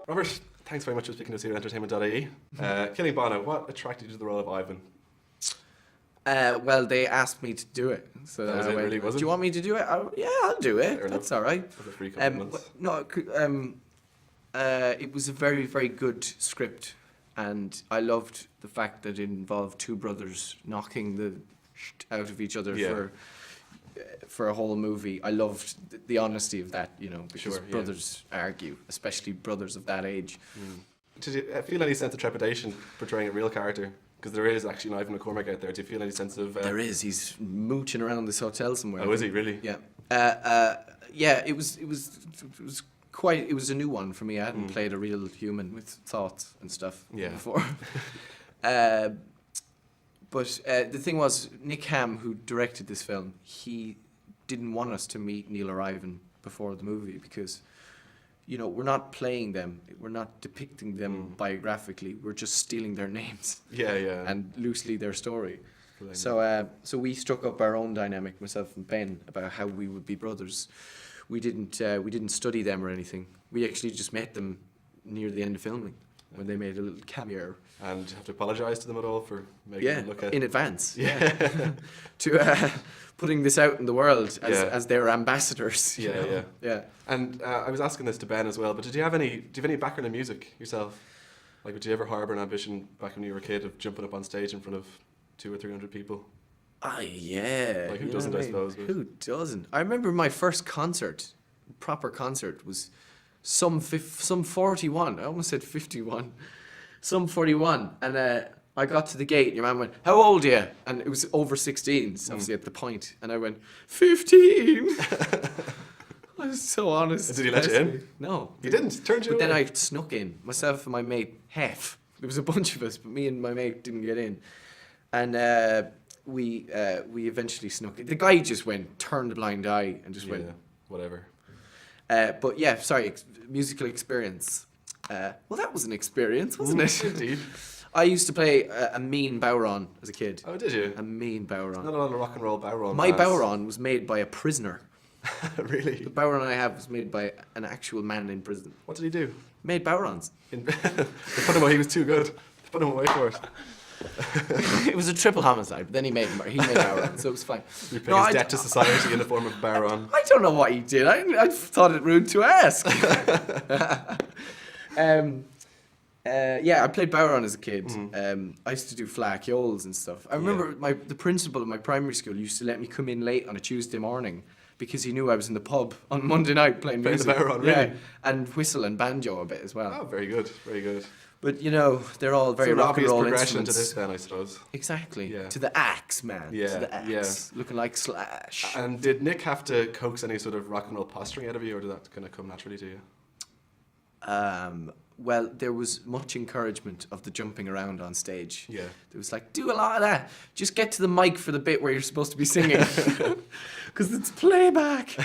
Robert, thanks very much for speaking to us here at entertainment.ie. Killing Bono, what attracted you to the role of Ivan? Well, they asked me to do it. So That was I it, went, really, was it? do you want me to do it? Yeah, I'll do it. Fair That's enough. all right. Was it free compliments? It was a very, very good script, and I loved the fact that it involved two brothers knocking the shit out of each other for a whole movie. I loved the honesty of that, you know, because Sure, yeah. brothers argue, especially brothers of that age. Did you feel any sense of trepidation portraying a real character? Because there is actually an Ivan McCormack out there. Do you feel any sense of... There is. He's mooching around this hotel somewhere. Oh, is he really? Yeah. Yeah. It was quite. It was a new one for me. I hadn't played a real human with thoughts and stuff before. But the thing was, Nick Ham, who directed this film, he didn't want us to meet Neil or Ivan before the movie because, you know, we're not playing them. We're not depicting them biographically. We're just stealing their names. Yeah. And loosely their story. Brilliant. So we struck up our own dynamic, myself and Ben, about how we would be brothers. We didn't study them or anything. We actually just met them near the end of filming when they made a little cameo. And you have to apologise to them at all for making them look at... in advance. Yeah. To putting this out in the world as Yeah. their ambassadors. you Yeah, know? Yeah. And I was asking this to Ben as well, but do you have any background in music yourself? Like, would you ever harbour an ambition back when you were a kid of jumping up on stage in front of 200 or 300 people? Ah, yeah. Like, who you know doesn't, what I suppose, but- Who doesn't? I remember my first concert, proper concert, was some 41. I almost said 51. Some 41. And I got to the gate and your man went, "How old are you?" And it was over 16s, obviously at the point. And I went, 15. I was so honest. Did he let you in? No. He didn't. Turned you But then away. I snuck in. Myself and my mate, half. There was a bunch of us, but me and my mate didn't get in. And we eventually snuck in. The guy just turned a blind eye and just went. Whatever. But yeah, sorry, musical experience. Well, that was an experience, wasn't it? Indeed. I used to play a mean bowron as a kid. Oh, did you? A mean bowron. Not a lot of rock and roll bowron. My bands. bowron was made by a prisoner. Really? The bowron I have was made by an actual man in prison. What did he do? Made bowrons. They put him away. He was too good. They put him away for it. It was a triple homicide, but then he made bowrons, so it was fine. He paid his debt to society in the form of bowron. I don't know what he did. I thought it rude to ask. Yeah, I played bowron as a kid. I used to do flaciols and stuff. I remember the principal of my primary school used to let me come in late on a Tuesday morning because he knew I was in the pub on Monday night playing Playing the music. bowron, really? Yeah, and whistle and banjo a bit as well. Oh, very good. Very good. But you know, they're all very So an rock and obvious roll progression instruments. to this then, I suppose. Exactly. Yeah. To the axe, man. Yeah, To the axe. Looking like Slash. And did Nick have to coax any sort of rock and roll posturing out of you, or did that kind of come naturally to you? Well, there was much encouragement of the jumping around on stage. Yeah. There was like, do a lot of that. Just get to the mic for the bit where you're supposed to be singing. Because it's playback.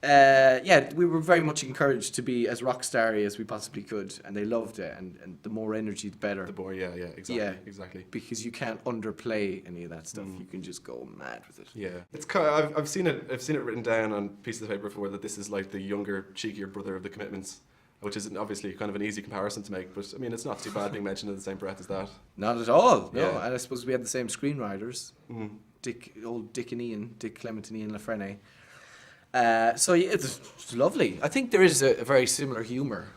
Yeah, we were very much encouraged to be as rock starry as we possibly could. And they loved it. And the more energy, the better. The boy, yeah, exactly. Yeah. Exactly. Because you can't underplay any of that stuff. You can just go mad with it. Yeah, it's kind of, I've seen it written down on pieces of paper before that this is like the younger, cheekier brother of the Commitments, which is obviously kind of an easy comparison to make. But I mean, it's not too bad being mentioned in the same breath as that. Not at all. No. Yeah. And I suppose we had the same screenwriters. Dick Clement and Ian Lafrene. So yeah, it's lovely. I think there is a very similar humour.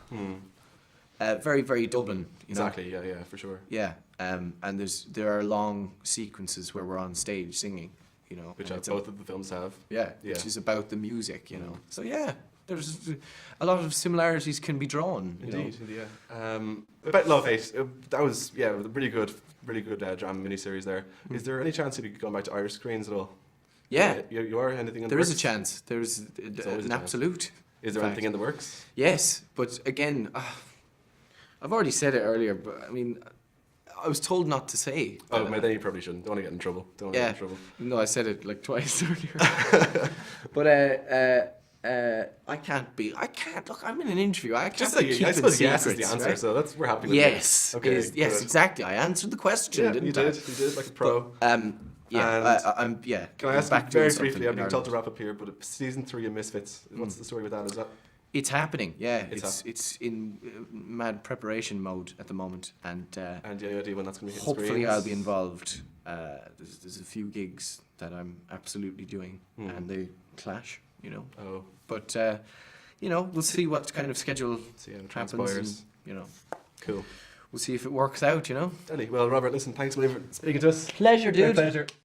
Very, very Dublin. You know? Exactly. Yeah, for sure. Yeah. And there are long sequences where we're on stage singing. You know, Which and it's both of the films have. yeah, which is about the music. You know. So yeah, there's a lot of similarities can be drawn. You know? Indeed, yeah. About Love Hate, that was a really good drama miniseries there. Is there any chance you'd be going back to Irish screens at all? Yeah. You are anything in the There works? is a chance. There's always an a chance. absolute. Is there fact. anything in the works? Yes, but again, I've already said it earlier, but I mean, I was told not to say. Oh, then you probably shouldn't. Don't want to get in trouble. No, I said it like twice earlier. But I can't. Look, I'm in an interview. I can't Just be like, I keeping suppose yes is the secrets, answer, right? so we're happy with Yes. that. Okay. Yes, good. exactly. I answered the question, Yeah, didn't you I? did like a pro. I'm Can I ask you back very doing briefly, something I'm being in told to Ireland. wrap up here, but season 3 of Misfits, what's the story with that? Is that It's happening, yeah. It's in mad preparation mode at the moment, and And any idea when that's going to be hitting hopefully screens? I'll be involved. There's a few gigs that I'm absolutely doing, and they clash, you know. Oh, But you know, we'll see what kind of schedule see how it happens, transpires. and, you know, Cool. we'll see if it works out, you know. Well, Robert, listen, thanks a million for speaking to us. Pleasure, dude. Pleasure.